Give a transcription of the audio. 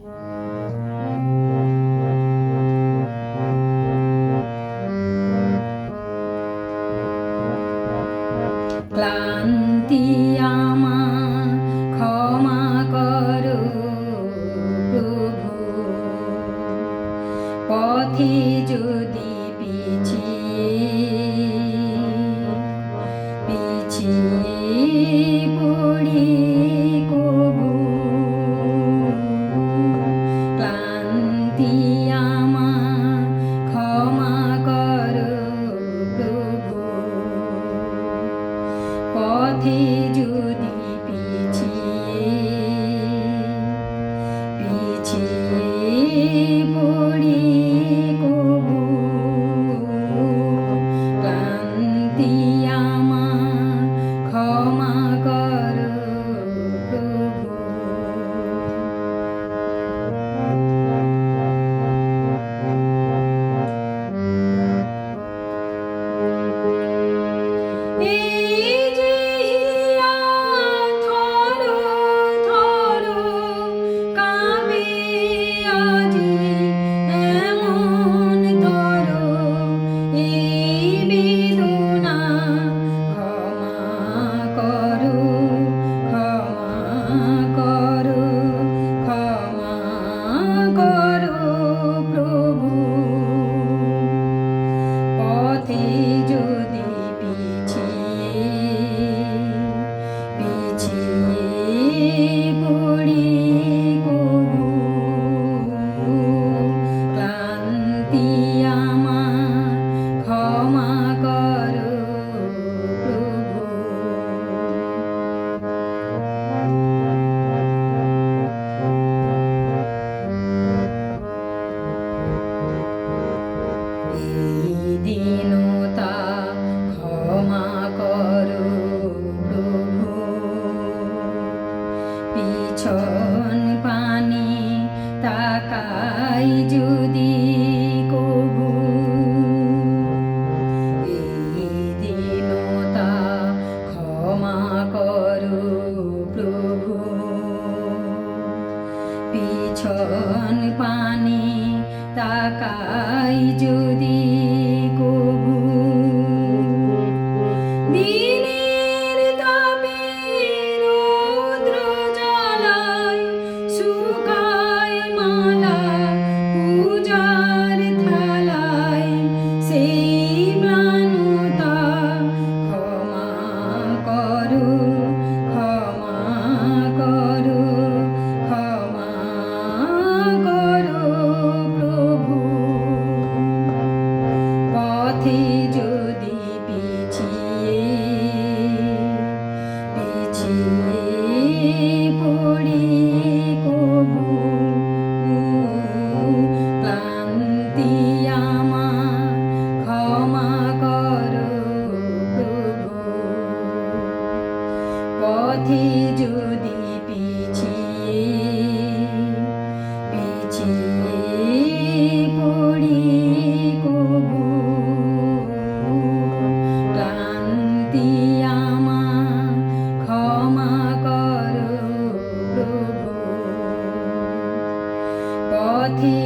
ক্লান্তি আমার ক্ষমা করো প্রভু, পথে যদি পিছিয়ে পড়ি কবু, ক্লান্তি আমার ক্ষমা করো প্রভু, পথে যদি পিছিয়ে পড়ি কবু, ক্লান্তি আমার ক্ষমা করো প্রভু। পথে যদি পিছিয়ে পড়ি কবু, ক্লান্তি আমার ক্ষমা করো প্রভু। দীনতা ক্ষমা করো প্রভু, পিছন পানে তাকাই যদি কবু, দীনতা ক্ষমা করো প্রভু, পিছন পানে তাকাই যদি কবু, দিনের তাপে রৌদ্র জ্বালায় শুকায় মালা পূজার থালায়, সেই ম্লানতা ক্ষমা করো, ক্ষমা করো, ক্ষমা করো প্রভু, পথে যদি পিছিয়ে পড়ি কবু, ক্লান্তি আমার ক্ষমা করো প্রভু, পথে যদি পিছিয়ে পড়ি কবু, ক্লান্তি আমার ক্ষমা করো প্রভু, পথে